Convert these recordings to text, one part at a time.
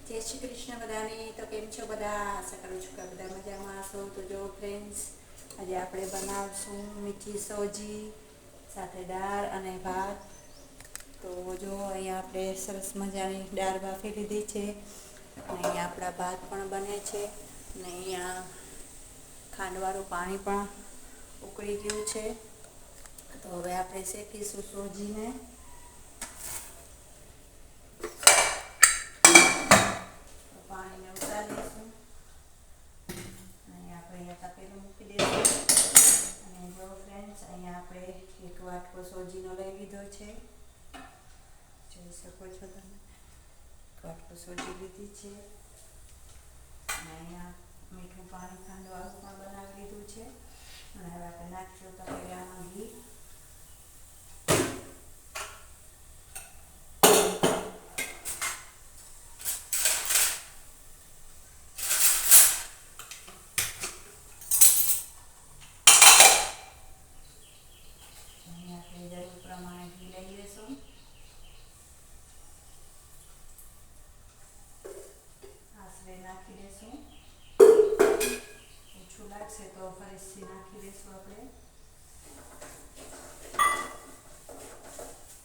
જય શ્રી કૃષ્ણ બધાને. તો કેમ છો બધા? આશા કરું છું કે બધા મજામાં હશો. તો જો ફ્રેન્ડ્સ, આજે આપણે બનાવશું મીઠી સોજી સાથે દાળ અને ભાત. તો જો અહીંયા આપણે સરસ મજાની દાળ બાફી લીધી છે અને અહીંયા આપણા ભાત પણ બને છે અને અહીંયા ખાંડવાળું પાણી પણ ઉકળી ગયું છે. તો હવે આપણે શેકીશું સોજીને. પાણીને ઉતારી દઈશું. અહીંયા આપણે તપેલું મૂકી દઈશું. અને જો ફ્રેન્ડ્સ, અહીંયા આપણે એક વાટકો સોજીનો લઈ લીધો છે. જોઈ શકો છો તમે, એક વાટકો સોજી લીધી છે. અને અહીંયા મીઠું પાણી ખાંડવાળું પણ બનાવી લીધું છે. અને હવે આપણે નાખીશું તપેલામાં ઘી. પ્રમાણે ઘી લઈ લેશું. આશરે નાખી દઈશું. ઓછું લાગશે તો ફરીથી નાખી દઈશું આપણે.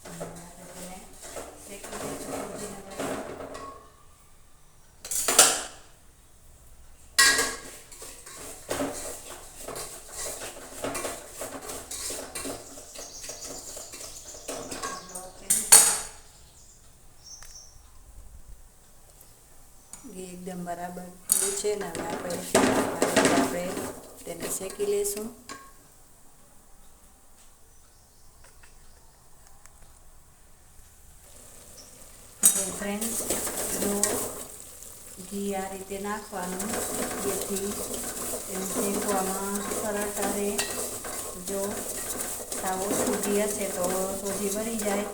આપણે તેને શેકી દઈશું સોજીને. ઘી એકદમ બરાબર થયું છે ને હવે આપણે તેને શેકી લઈશું. તો ફ્રેન્ડ્સ, જો ઘી આ રીતે નાખવાનું જેથી એને શેકવામાં સરળતા રહે. જો સાવ ઓછું ઘી હશે તો સોજી બળી જાય.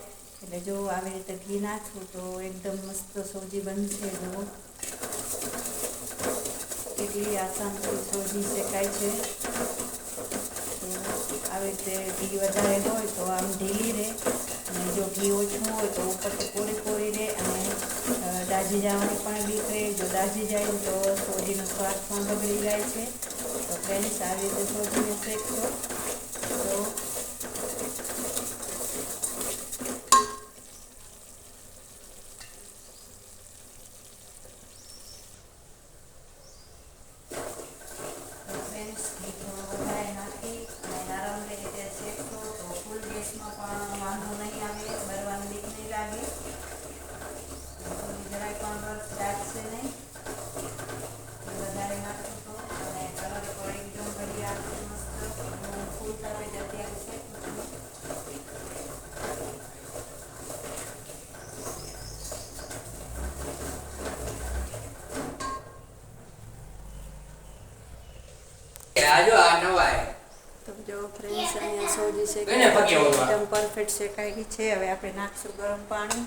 એટલે જો આવી રીતે ઘી નાખવું તો એકદમ મસ્ત સોજી બનશે. જો કેટલી આસાનથી સોજી શેકાય છે. તો આવી રીતે ઘી વધારે હોય તો આમ ઢીલી રહે, અને જો ઘી ઓછું હોય તો ઉપરથી કોરી કોરી રહે અને દાજી જવાની પણ બીક રહે. જો દાજી જાય તો સોજીનો સ્વાદ પણ બગડી જાય છે. તો ફ્રેન્ડ્સ, આવી રીતે સોજીને શેકશો તો વાંધો નહીં આવે, બરવાની બીક નહીં લાગે. જરાય પણ રસ દાટશે નહીં વધારે નાખશું તો. અને કલર તો એકદમ ઘડિયા મસ્ત ફૂલ તવે જ અત્યારે શેકું છું. તો જો ફ્રેન્ડ્સ, અહીંયા સોજી શેકાઈ એકદમ પરફેક્ટ શેકાઈ ગઈ છે. હવે આપણે નાખશું ગરમ પાણી.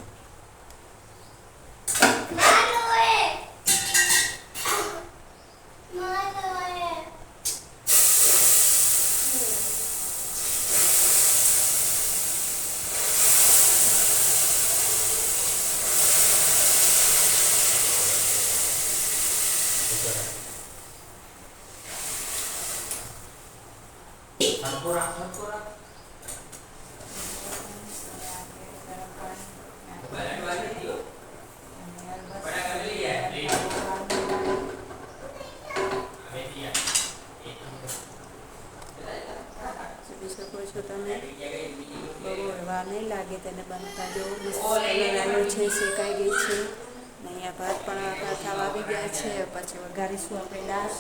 જોઈ શકો છો તમે, બહુ વાર નહીં લાગે તેને બનતા. જો મસ્ત કલર આવ્યો છે, શેકાઈ ગઈ છે. અને અહીંયા ભાત પણ આપણા થવા આવી ગયા છે. પછી વઘારીશું આપણે દાળ.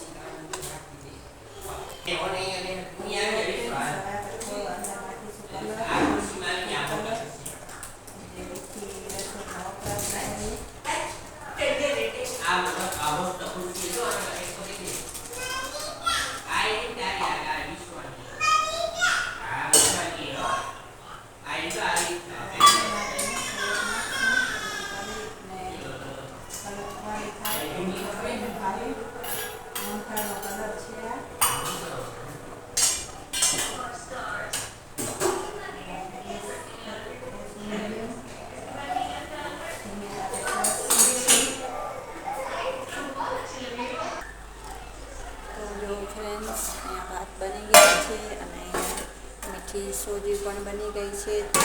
આપણી સોજી પણ બની ગઈ છે. તો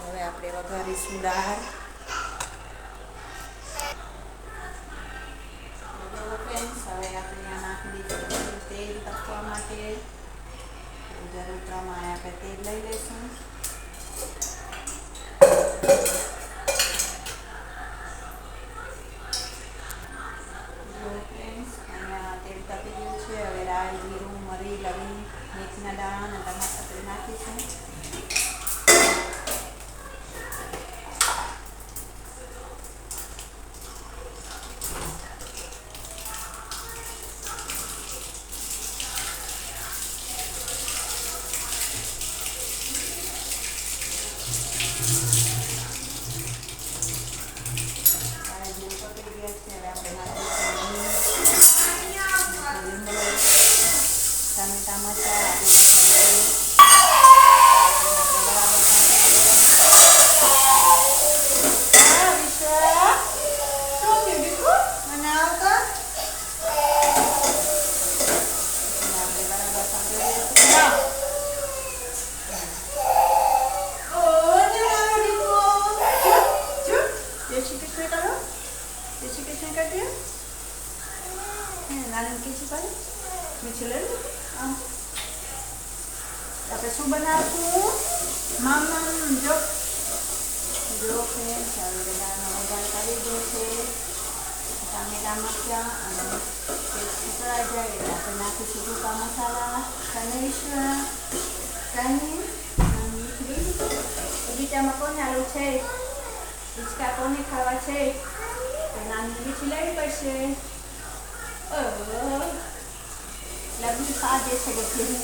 હવે આપણે વઘારીશું દાળ. ફ્રેન્ડ્સ, હવે આપણે આ નાખી દીધું તેલ તપવા માટે. જરૂર પ્રમાણે આપણે તેલ લઈ લઈશું. ફ્રેન્ડ્સ, અહીંયા તેલ તપી ગયું છે. હવે રાઈ, જીરું, મરી, લવિંગ, મેથીના દાણા અને ટમાટર નાખીશું. ટામેટા મરચાં આપણે શું બનાવશું? જો ફ્રેન્ડ્સ, હવે દાળનો વઘાર કરી દો છે. ટામેટા મરચાં અને પેસ્ટ સુકળાઈ જાય એટલે આપણે નાખીશું સૂકા મસાલા, બગીચામાં કોને આલુ છે? હિંચકા કોને ખાવા છે? તો નાની મીઠી લેવી પડશે. લગ્ન સાજે છે બધી.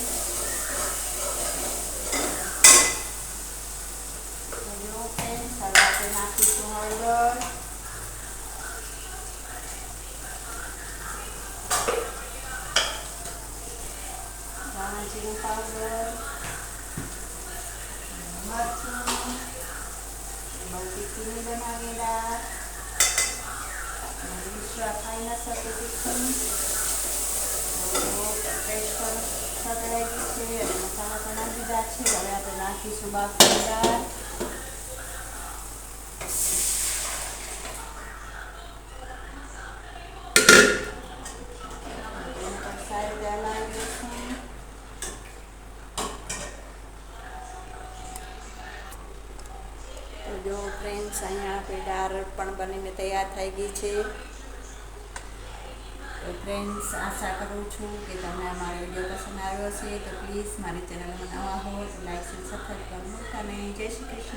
નાખીશું હળદર, ધાણા જીરું પાવડર, મરચું, બહુ તીખી નહીં બનાવેલા, મિશ્રા ખાઈ ન શકે તીખું. પેસ્ટ પર સતળાઈ ગઈ છે અને મસાલા પણ નાખી દીધા છે. હવે આપણે નાખીશું બાફેલી દાળ. જો ફ્રેન્ડ્સ, અહીંયા આપણી દાળ પણ બનીને તૈયાર થઈ ગઈ છે. તો ફ્રેન્ડ્સ, આશા કરું છું કે તમને અમારો વિડીયો પસંદ આવ્યો હશે. તો પ્લીઝ મારી ચેનલમાં નવા હો તો લાઈક અને સબસ્ક્રાઈબ કરવાનું. અને જય શ્રી કૃષ્ણ.